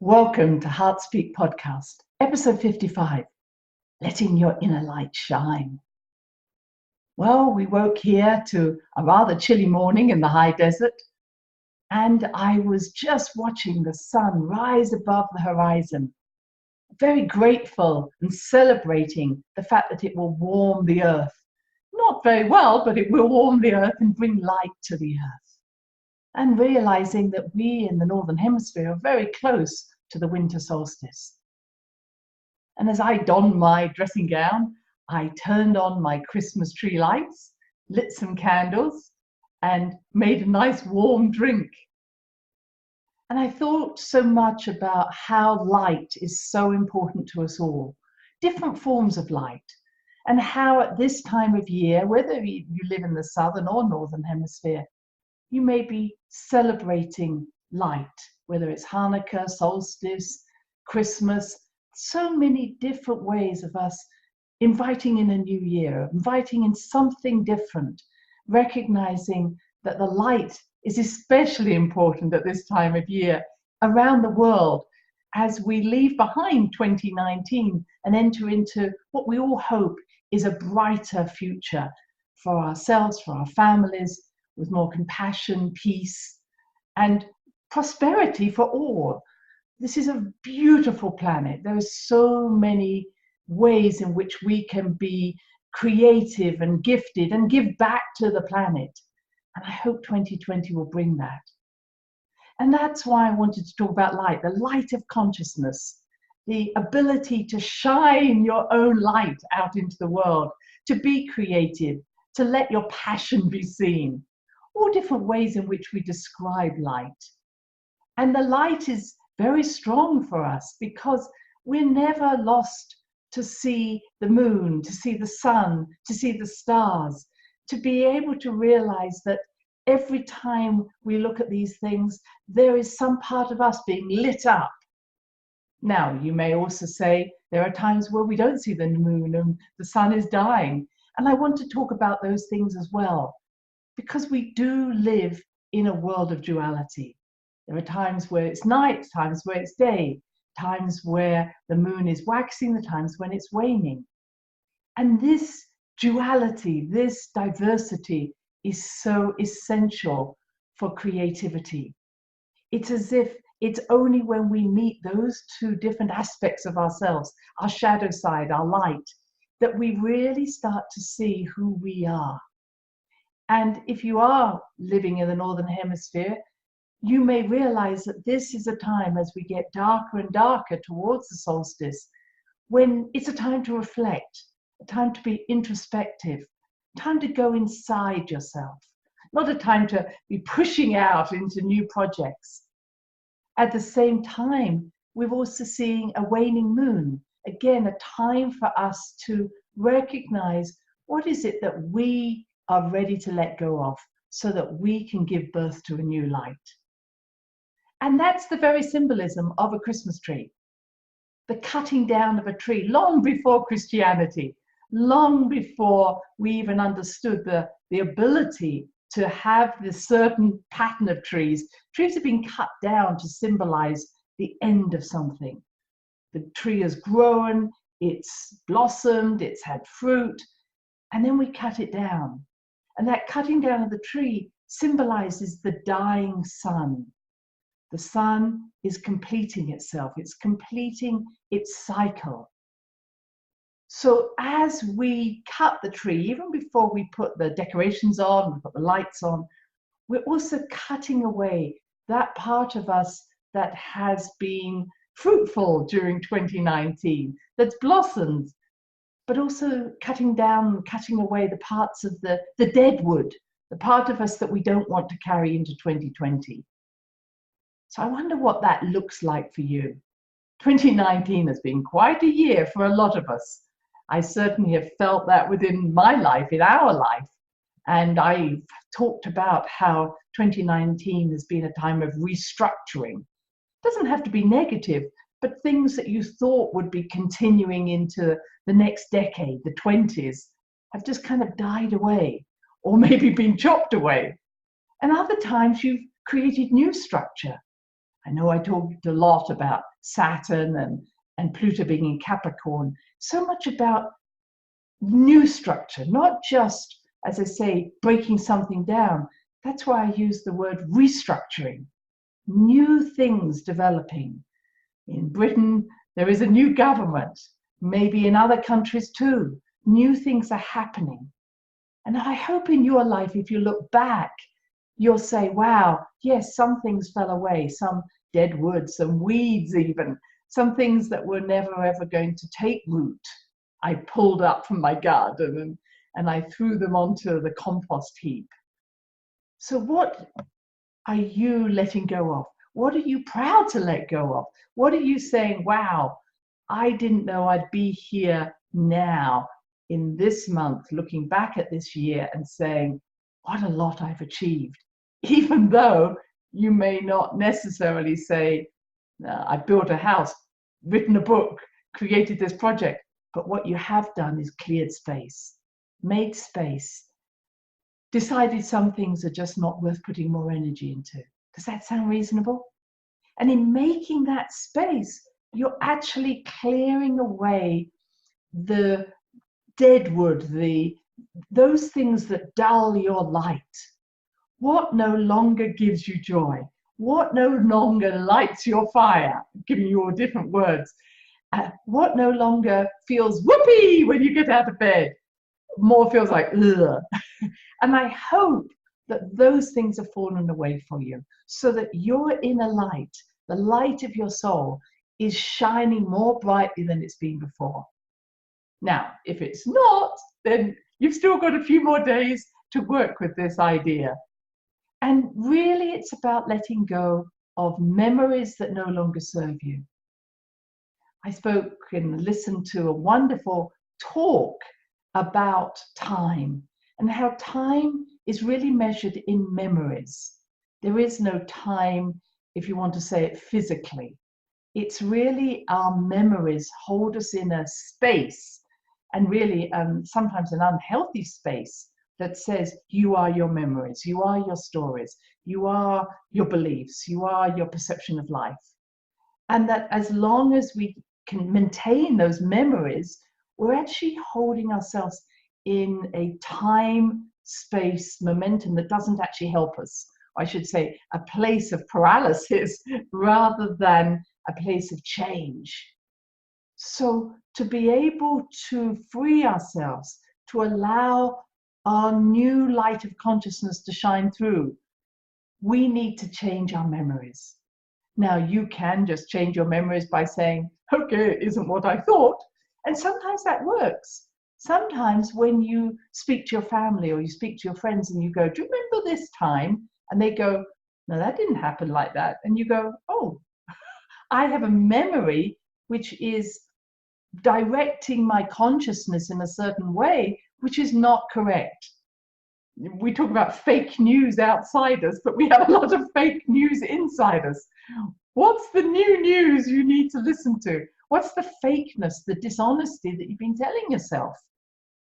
Welcome to Heart Speak Podcast, episode 55, Letting Your Inner Light Shine. Well, we woke here to a rather chilly morning in the high desert, and I was just watching the sun rise above the horizon, very grateful and celebrating the fact that it will warm the earth. Not very well, but it will warm the earth and bring light to the earth. And realizing that we in the Northern Hemisphere are very close to the winter solstice. And as I donned my dressing gown, I turned on my Christmas tree lights, lit some candles, and made a nice warm drink. And I thought so much about how light is so important to us all, different forms of light, and how at this time of year, whether you live in the Southern or Northern Hemisphere, you may be celebrating light, whether it's Hanukkah, solstice, Christmas, so many different ways of us inviting in a new year, inviting in something different, recognizing that the light is especially important at this time of year around the world as we leave behind 2019 and enter into what we all hope is a brighter future for ourselves, for our families, with more compassion, peace, and prosperity for all. This is a beautiful planet. There are so many ways in which we can be creative and gifted and give back to the planet. And I hope 2020 will bring that. And that's why I wanted to talk about light, the light of consciousness, the ability to shine your own light out into the world, to be creative, to let your passion be seen. All different ways in which we describe light. And the light is very strong for us because we're never lost to see the moon, to see the sun, to see the stars, to be able to realize that every time we look at these things, there is some part of us being lit up. Now, you may also say there are times where we don't see the moon and the sun is dying. And I want to talk about those things as well, because we do live in a world of duality. There are times where it's night, times where it's day, times where the moon is waxing, the times when it's waning. And this duality, this diversity is so essential for creativity. It's as if it's only when we meet those two different aspects of ourselves, our shadow side, our light, that we really start to see who we are. And if you are living in the Northern Hemisphere, you may realize that this is a time as we get darker and darker towards the solstice, when it's a time to reflect, a time to be introspective, time to go inside yourself, not a time to be pushing out into new projects. At the same time, we're also seeing a waning moon, again, a time for us to recognize what is it that we are ready to let go of so that we can give birth to a new light. And that's the very symbolism of a Christmas tree. The cutting down of a tree long before Christianity, long before we even understood the ability to have this certain pattern of trees. Trees have been cut down to symbolize the end of something. The tree has grown, it's blossomed, it's had fruit, and then we cut it down. And that cutting down of the tree symbolizes the dying sun. The sun is completing itself. It's completing its cycle. So as we cut the tree, even before we put the decorations on, we put the lights on, we're also cutting away that part of us that has been fruitful during 2019, that's blossomed, but also cutting down, cutting away the parts of the dead wood, the part of us that we don't want to carry into 2020. So I wonder what that looks like for you. 2019 has been quite a year for a lot of us. I certainly have felt that within my life, in our life. And I've talked about how 2019 has been a time of restructuring. It doesn't have to be negative, but things that you thought would be continuing into the next decade, the 20s, have just kind of died away, or maybe been chopped away. And other times you've created new structure. I know I talked a lot about Saturn and Pluto being in Capricorn, so much about new structure, not just, as I say, breaking something down. That's why I use the word restructuring, new things developing. In Britain, there is a new government, maybe in other countries too. New things are happening. And I hope in your life, if you look back, you'll say, wow, yes, some things fell away, some dead wood, some weeds even, some things that were never ever going to take root. I pulled up from my garden and I threw them onto the compost heap. So what are you letting go of? What are you proud to let go of? What are you saying, wow, I didn't know I'd be here now in this month, looking back at this year and saying, what a lot I've achieved. Even though you may not necessarily say, I built a house, written a book, created this project, but what you have done is cleared space, made space, decided some things are just not worth putting more energy into. Does that sound reasonable? And in making that space, you're actually clearing away the dead wood, those things that dull your light. What no longer gives you joy? What no longer lights your fire? Giving you all different words. What no longer feels whoopee when you get out of bed? More feels like ugh. And I hope that those things have fallen away for you so that your inner light, the light of your soul, is shining more brightly than it's been before. Now, if it's not, then you've still got a few more days to work with this idea. And really, it's about letting go of memories that no longer serve you. I spoke and listened to a wonderful talk about time and how time is really measured in memories. There is no time, if you want to say it physically. It's really our memories hold us in a space, and really sometimes an unhealthy space, that says you are your memories, you are your stories, you are your beliefs, you are your perception of life. And that as long as we can maintain those memories, we're actually holding ourselves in a time, space, momentum that doesn't actually help us. I should say a place of paralysis rather than a place of change. So to be able to free ourselves, to allow our new light of consciousness to shine through, we need to change our memories. Now, you can just change your memories by saying, okay, it isn't what I thought. And sometimes that works. Sometimes when you speak to your family or you speak to your friends and you go, do you remember this time? And they go, no, that didn't happen like that. And you go, oh, I have a memory which is directing my consciousness in a certain way, which is not correct. We talk about fake news outside us, but we have a lot of fake news inside us. What's the new news you need to listen to? What's the fakeness, the dishonesty that you've been telling yourself?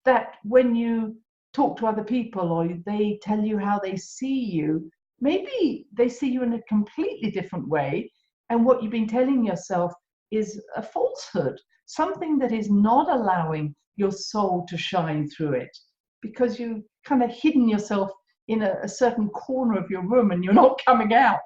That when you talk to other people or they tell you how they see you, maybe they see you in a completely different way, and what you've been telling yourself is a falsehood, something that is not allowing your soul to shine through it, because you've kind of hidden yourself in a certain corner of your room and you're not coming out.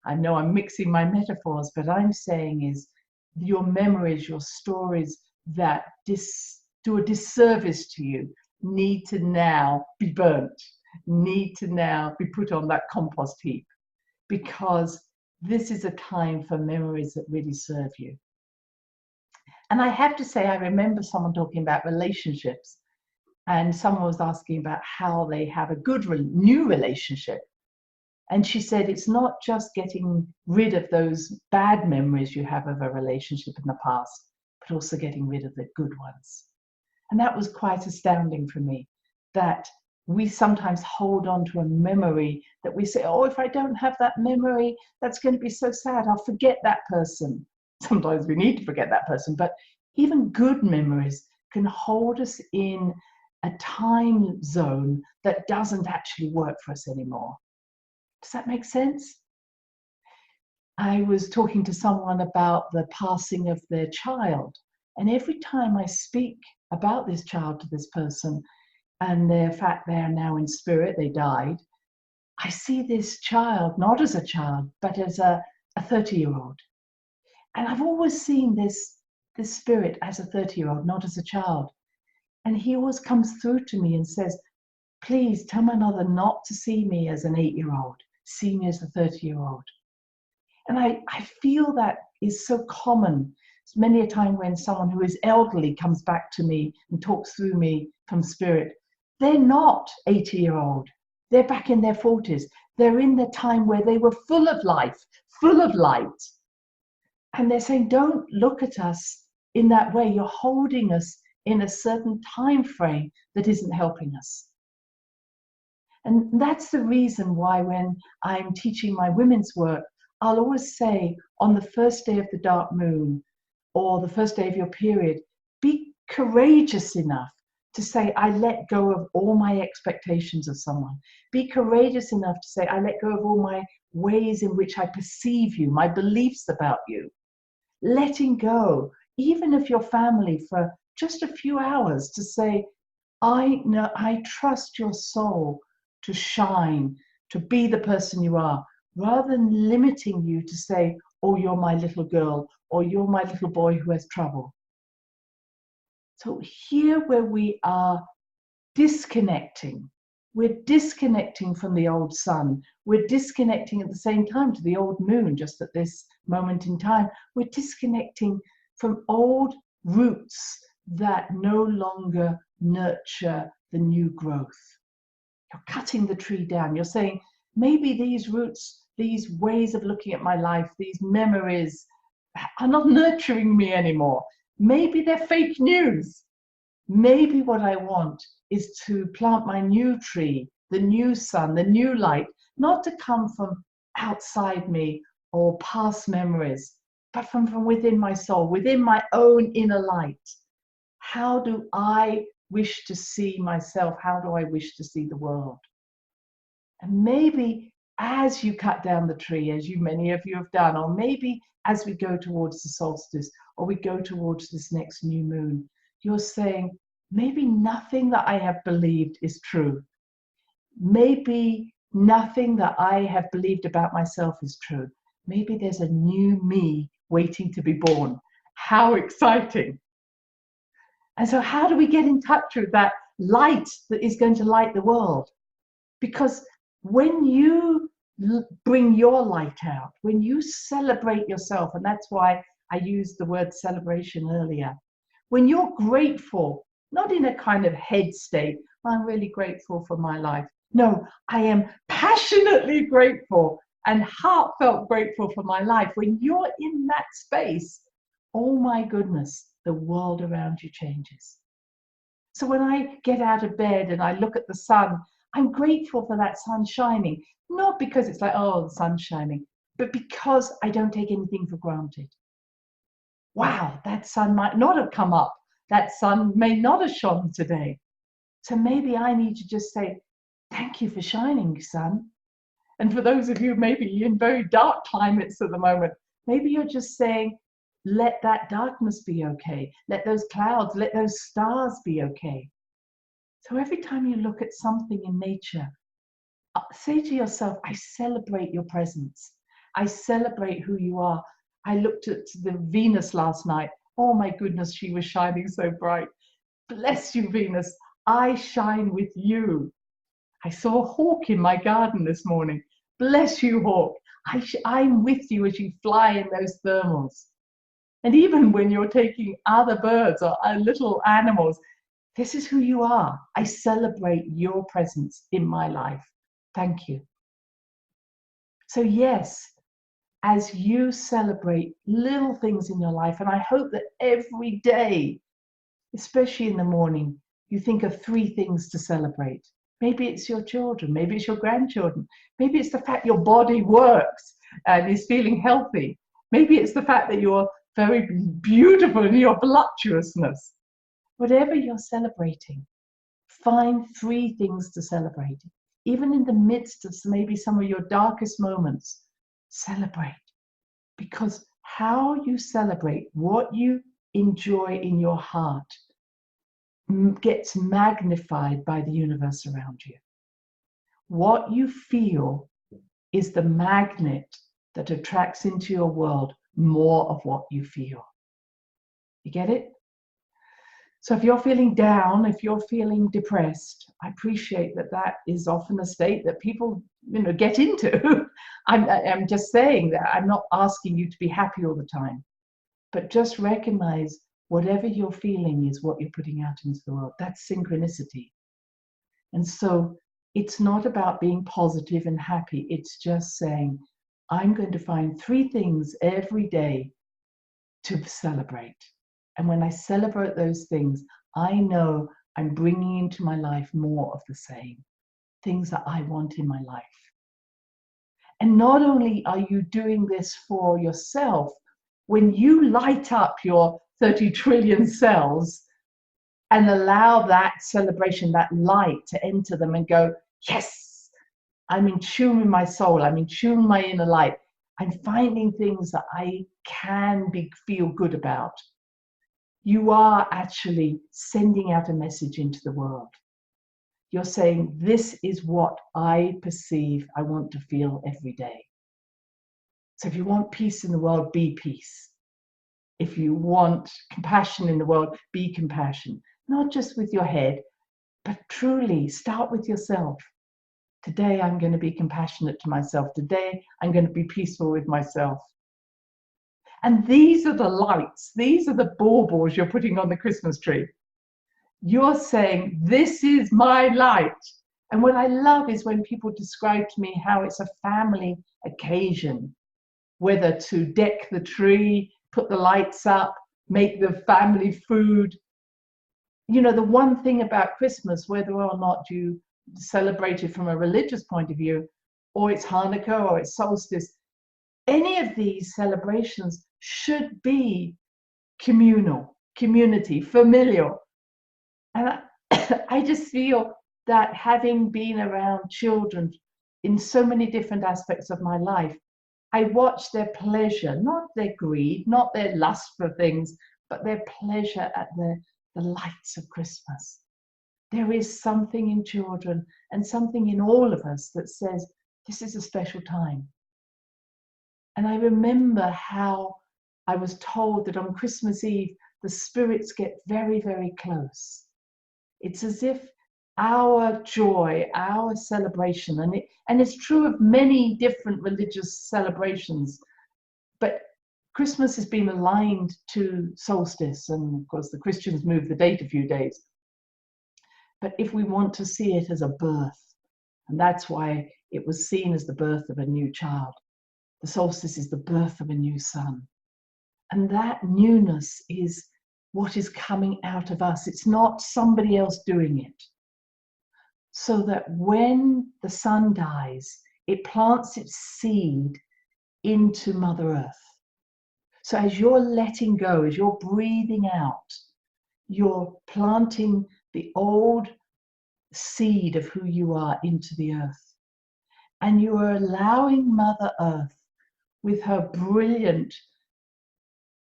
I know I'm mixing my metaphors, but I'm saying is your memories, your stories that do a disservice to you need to now be burnt, need to now be put on that compost heap, because this is a time for memories that really serve you. And I have to say, I remember someone talking about relationships, and someone was asking about how they have a good new relationship. And she said, it's not just getting rid of those bad memories you have of a relationship in the past, but also getting rid of the good ones. And that was quite astounding for me, that we sometimes hold on to a memory that we say, oh, if I don't have that memory, that's going to be so sad. I'll forget that person. Sometimes we need to forget that person, but even good memories can hold us in a time zone that doesn't actually work for us anymore. Does that make sense? I was talking to someone about the passing of their child. And every time I speak about this child to this person and the fact they are now in spirit, they died, I see this child not as a child, but as a 30-year-old. And I've always seen this spirit as a 30-year-old, not as a child. And he always comes through to me and says, please tell my mother not to see me as an 8-year-old, see me as a 30-year-old. And I feel that is so common. It's many a time when someone who is elderly comes back to me and talks through me from spirit, they're not 80-year-old. They're back in their 40s. They're in the time where they were full of life, full of light. And they're saying, don't look at us in that way. You're holding us in a certain time frame that isn't helping us. And that's the reason why when I'm teaching my women's work, I'll always say on the first day of the dark moon or the first day of your period, be courageous enough to say, I let go of all my expectations of someone. Be courageous enough to say, I let go of all my ways in which I perceive you, my beliefs about you. Letting go, even of your family for just a few hours, to say, I trust your soul to shine, to be the person you are, rather than limiting you to say, oh, you're my little girl, or you're my little boy who has trouble. So here where we are disconnecting, we're disconnecting from the old sun, we're disconnecting at the same time to the old moon, just at this moment in time, we're disconnecting from old roots that no longer nurture the new growth. You're cutting the tree down. You're saying, maybe these roots, these ways of looking at my life, these memories are not nurturing me anymore. Maybe they're fake news. Maybe what I want is to plant my new tree, the new sun, the new light, not to come from outside me or past memories, but from within my soul, within my own inner light. How do I wish to see myself? How do I wish to see the world? And maybe as you cut down the tree, as many of you have done, or maybe as we go towards the solstice, or we go towards this next new moon, you're saying, maybe nothing that I have believed is true. Maybe nothing that I have believed about myself is true. Maybe there's a new me waiting to be born. How exciting! And so how do we get in touch with that light that is going to light the world? Because when you bring your light out, when you celebrate yourself, and that's why I used the word celebration earlier, when you're grateful, not in a kind of head state, I'm really grateful for my life. No, I am passionately grateful and heartfelt grateful for my life. When you're in that space, oh my goodness, the world around you changes. So when I get out of bed and I look at the sun, I'm grateful for that sun shining, not because it's like, oh, the sun's shining, but because I don't take anything for granted. Wow, that sun might not have come up. That sun may not have shone today. So maybe I need to just say, thank you for shining, sun. And for those of you maybe in very dark climates at the moment, maybe you're just saying, let that darkness be okay. Let those clouds, let those stars be okay. So every time you look at something in nature, say to yourself, I celebrate your presence. I celebrate who you are. I looked at the Venus last night. Oh my goodness, she was shining so bright. Bless you, Venus. I shine with you. I saw a hawk in my garden this morning. Bless you, hawk. I'm with you as you fly in those thermals. And even when you're taking other birds or little animals, this is who you are. I celebrate your presence in my life. Thank you. So yes, as you celebrate little things in your life, and I hope that every day, especially in the morning, you think of 3 things to celebrate. Maybe it's your children, maybe it's your grandchildren, maybe it's the fact your body works and is feeling healthy. Maybe it's the fact that you're very beautiful in your voluptuousness. Whatever you're celebrating, find 3 things to celebrate. Even in the midst of maybe some of your darkest moments, celebrate. Because how you celebrate, what you enjoy in your heart, gets magnified by the universe around you. What you feel is the magnet that attracts into your world more of what you feel. You get it? So if you're feeling down, if you're feeling depressed, I appreciate that that is often a state that people, get into. I'm just saying that I'm not asking you to be happy all the time, but just recognize whatever you're feeling is what you're putting out into the world. That's synchronicity. And so it's not about being positive and happy. It's just saying, I'm going to find 3 things every day to celebrate. And when I celebrate those things, I know I'm bringing into my life more of the same things that I want in my life. And not only are you doing this for yourself, when you light up your 30 trillion cells and allow that celebration, that light to enter them and go, yes, I'm in tune with my soul, I'm in tune with my inner light, I'm finding things that I can feel good about. You are actually sending out a message into the world. You're saying, this is what I perceive I want to feel every day. So if you want peace in the world, be peace. If you want compassion in the world, be compassion. Not just with your head, but truly start with yourself. Today I'm going to be compassionate to myself. Today I'm going to be peaceful with myself. And these are the lights. These are the baubles you're putting on the Christmas tree. You're saying, this is my light. And what I love is when people describe to me how it's a family occasion, whether to deck the tree, put the lights up, make the family food. The one thing about Christmas, whether or not you celebrate it from a religious point of view, or it's Hanukkah, or it's Solstice, any of these celebrations should be communal, community, familial. And I just feel that having been around children in so many different aspects of my life, I watch their pleasure, not their greed, not their lust for things, but their pleasure at the lights of Christmas. There is something in children and something in all of us that says, this is a special time. And I remember how I was told that on Christmas Eve, the spirits get very, very close. It's as if our joy, our celebration, and it's true of many different religious celebrations, but Christmas has been aligned to solstice, and of course the Christians move the date a few days. But if we want to see it as a birth, and that's why it was seen as the birth of a new child, the solstice is the birth of a new sun. And that newness is what is coming out of us. It's not somebody else doing it. So that when the sun dies, it plants its seed into Mother Earth. So as you're letting go, as you're breathing out, you're planting the old seed of who you are into the earth. And you are allowing Mother Earth, with her brilliant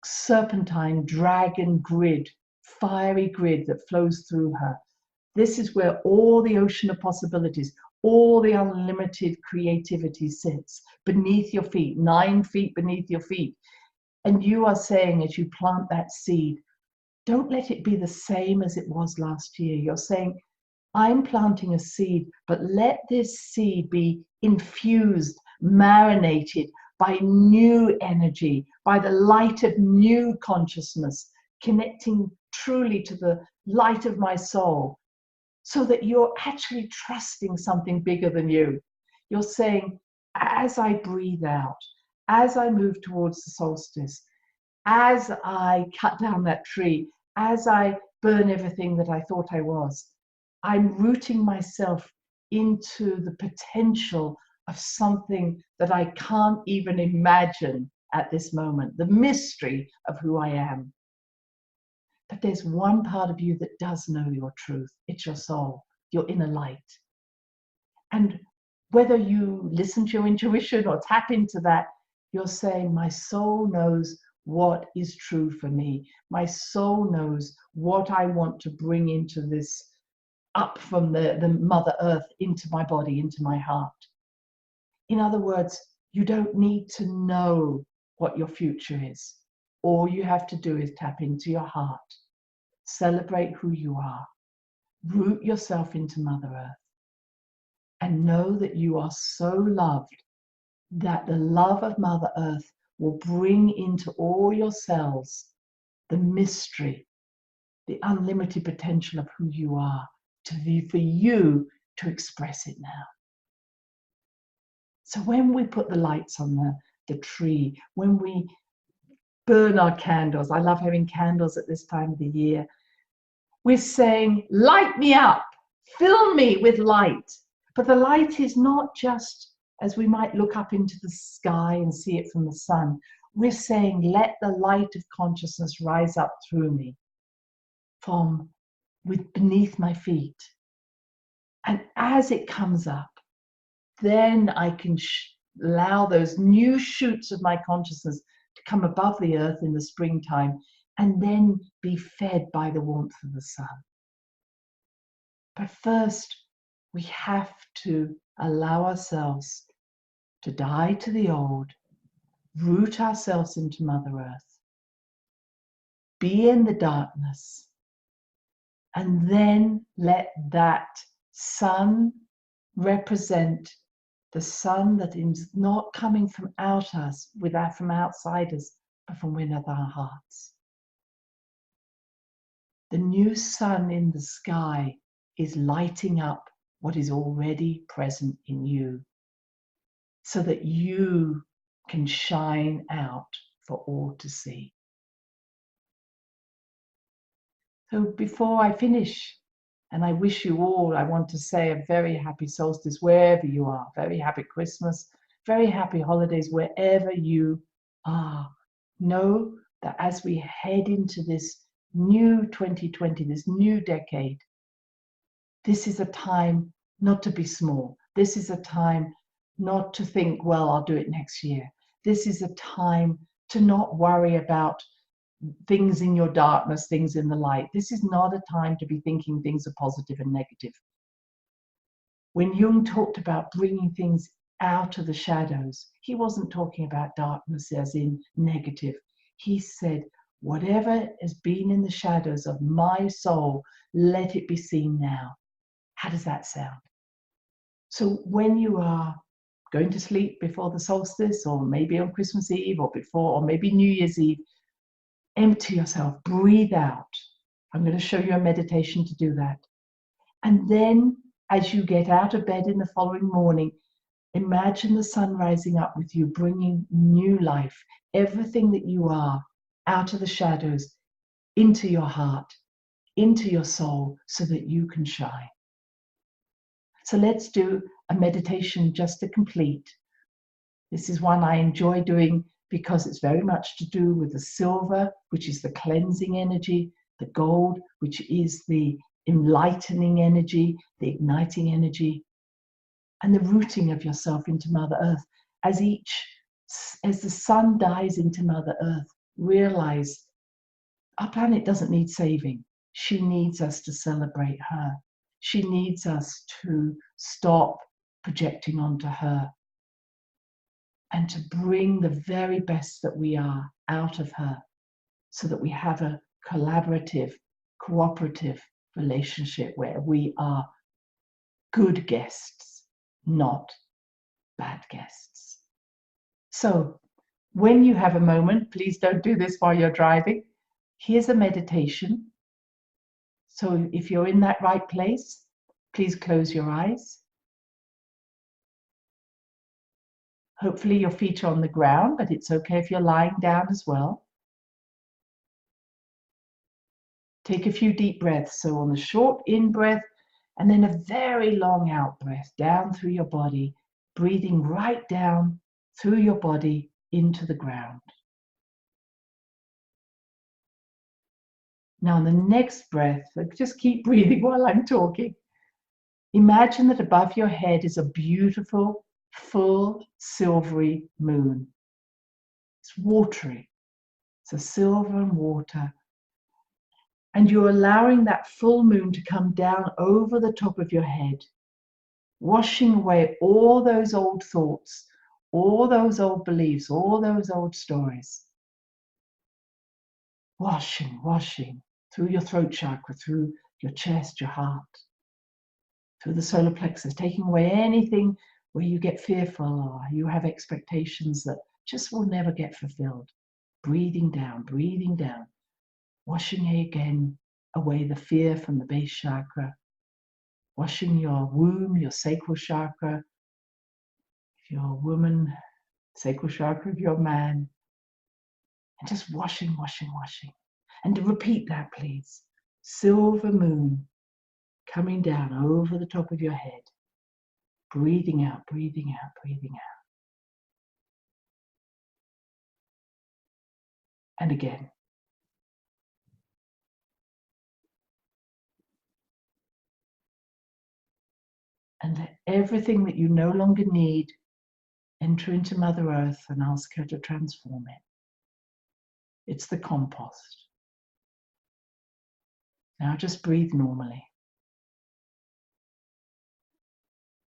serpentine dragon grid, fiery grid that flows through her. This is where all the ocean of possibilities, all the unlimited creativity sits beneath your feet, 9 feet beneath your feet. And you are saying, as you plant that seed, don't let it be the same as it was last year. You're saying, I'm planting a seed, but let this seed be infused, marinated by new energy, by the light of new consciousness, connecting truly to the light of my soul, so that you're actually trusting something bigger than you. You're saying, as I breathe out, as I move towards the solstice, as I cut down that tree, as I burn everything that I thought I was, I'm rooting myself into the potential of something that I can't even imagine at this moment, the mystery of who I am. But there's one part of you that does know your truth. It's your soul, your inner light. And whether you listen to your intuition or tap into that, You're saying, my soul knows what is true for me. My soul knows what I want to bring into this, up from the Mother Earth into my body, into my heart. In other words, you don't need to know what your future is. All you have to do is tap into your heart, celebrate who you are, root yourself into Mother Earth, and know that you are so loved that the love of Mother Earth will bring into all your cells the mystery, the unlimited potential of who you are, for you to express it now. So when we put the lights on the tree, when we burn our candles, I love having candles at this time of the year, we're saying, light me up, fill me with light. But the light is not just as we might look up into the sky and see it from the sun. We're saying, let the light of consciousness rise up through me, from beneath my feet. And as it comes up, then I can allow those new shoots of my consciousness to come above the earth in the springtime and then be fed by the warmth of the sun. But first, we have to allow ourselves to die to the old, root ourselves into Mother Earth, be in the darkness, and then let that sun represent the sun that is not coming from from outside us, but from within our hearts. The new sun in the sky is lighting up what is already present in you, so that you can shine out for all to see. So before I finish, and I wish you all, I want to say a very happy solstice wherever you are, very happy Christmas, very happy holidays wherever you are. Know that as we head into this new 2020, this new decade, this is a time not to be small. This is a time not to think, well, I'll do it next year. This is a time to not worry about things in your darkness, things in the light. This is not a time to be thinking things are positive and negative. When Jung talked about bringing things out of the shadows, he wasn't talking about darkness as in negative. He said, whatever has been in the shadows of my soul, let it be seen now. How does that sound? So when you are going to sleep before the solstice, or maybe on Christmas Eve, or before, or maybe New Year's Eve, empty yourself, breathe out. I'm going to show you a meditation to do that. And then as you get out of bed in the following morning, imagine the sun rising up with you, bringing new life, everything that you are, out of the shadows, into your heart, into your soul, so that you can shine. So let's do a meditation just to complete. This is one I enjoy doing because it's very much to do with the silver, which is the cleansing energy, the gold, which is the enlightening energy, the igniting energy, and the rooting of yourself into Mother Earth. As the sun dies into Mother Earth, realize our planet doesn't need saving. She needs us to celebrate her. She needs us to stop projecting onto her and to bring the very best that we are out of her, so that we have a collaborative, cooperative relationship where we are good guests, not bad guests. So when you have a moment, please don't do this while you're driving. Here's a meditation. So if you're in that right place, please close your eyes. Hopefully your feet are on the ground, but it's okay if you're lying down as well. Take a few deep breaths. So on the short in breath, and then a very long out breath down through your body, breathing right down through your body into the ground. Now on the next breath, just keep breathing while I'm talking. Imagine that above your head is a beautiful, full, silvery moon. watery. So silver and water. And you're allowing that full moon to come down over the top of your head, washing away all those old thoughts, all those old beliefs, all those old stories. Washing through your throat chakra, through your chest, your heart, through the solar plexus, taking away anything where you get fearful or you have expectations that just will never get fulfilled. Breathing down, washing again away the fear from the base chakra, washing your womb, your sacral chakra, if you're a woman, sacral chakra if you're a man, and just washing. And to repeat that, please. Silver moon coming down over the top of your head, breathing out. And again. And let everything that you no longer need enter into Mother Earth and ask her to transform it. It's the compost. Now just breathe normally.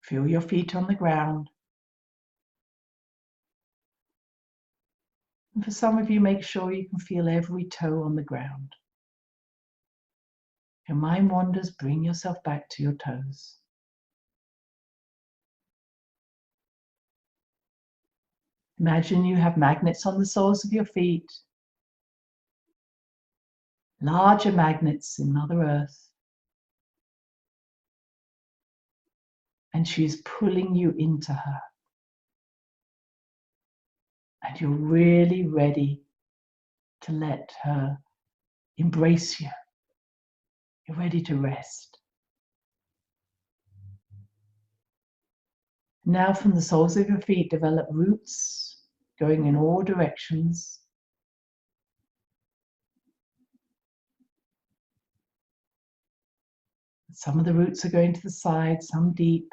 Feel your feet on the ground. And for some of you, make sure you can feel every toe on the ground. If your mind wanders, bring yourself back to your toes. Imagine you have magnets on the soles of your feet. Larger magnets in Mother Earth. And she's pulling you into her. And you're really ready to let her embrace you. You're ready to rest. Now from the soles of your feet, develop roots going in all directions. Some of the roots are going to the side, some deep,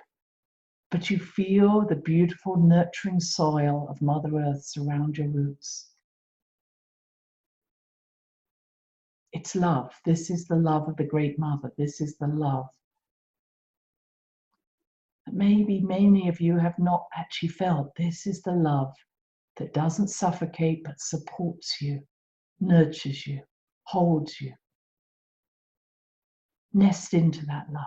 but you feel the beautiful nurturing soil of Mother Earth surround your roots. It's love. This is the love of the Great Mother. This is the love that maybe many of you have not actually felt. This is the love that doesn't suffocate but supports you, nurtures you, holds you. Nest into that love.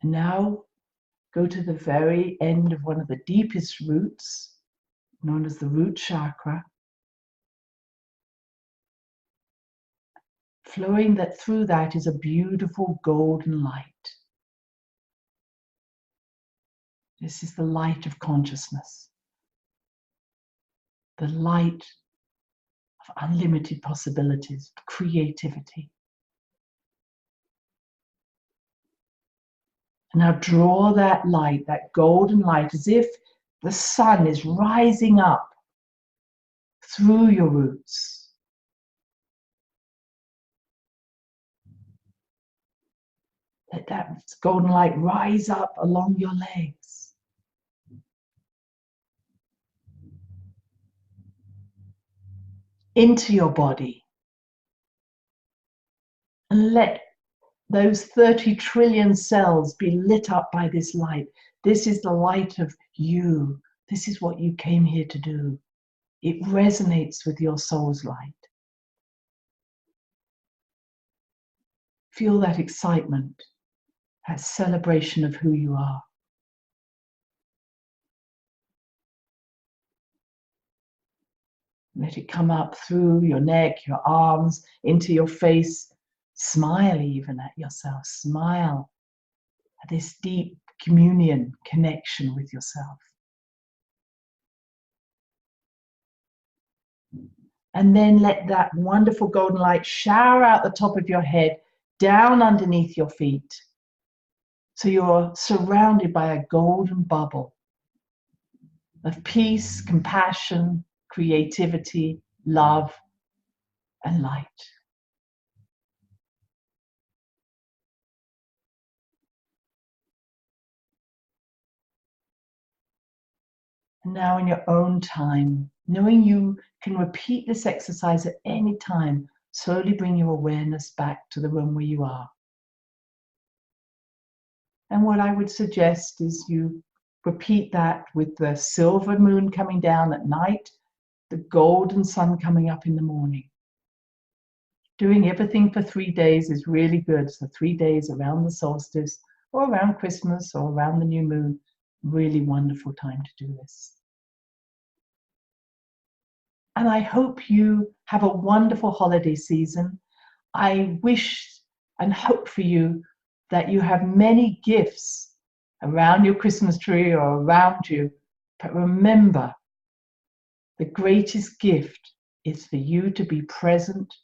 And now go to the very end of one of the deepest roots, known as the root chakra. Flowing that through that is a beautiful golden light. This is the light of consciousness. The light of unlimited possibilities, creativity. And now draw that light, that golden light, as if the sun is rising up through your roots. Let that golden light rise up along your legs. Into your body. And let those 30 trillion cells be lit up by this light. This is the light of you. This is what you came here to do. It resonates with your soul's light. Feel that excitement, that celebration of who you are. Let it come up through your neck, your arms, into your face. Smile even at yourself. Smile at this deep communion, connection with yourself. And then let that wonderful golden light shower out the top of your head, down underneath your feet. So you're surrounded by a golden bubble of peace, compassion, creativity, love, and light. Now in your own time, knowing you can repeat this exercise at any time, slowly bring your awareness back to the room where you are. And what I would suggest is you repeat that with the silver moon coming down at night, the golden sun coming up in the morning. Doing everything for 3 days is really good. So 3 days around the solstice or around Christmas or around the new moon, really wonderful time to do this. And I hope you have a wonderful holiday season. I wish and hope for you that you have many gifts around your Christmas tree or around you. But remember, the greatest gift is for you to be present,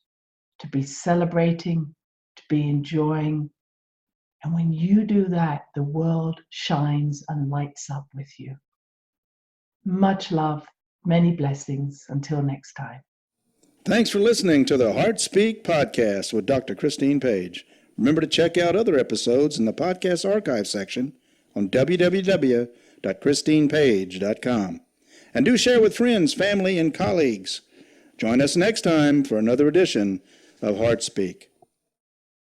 to be celebrating, to be enjoying. And when you do that, the world shines and lights up with you. Much love, many blessings. Until next time. Thanks for listening to the Heart Speak podcast with Dr. Christine Page. Remember to check out other episodes in the podcast archive section on www.christinepage.com. And do share with friends, family, and colleagues. Join us next time for another edition of Heart Speak.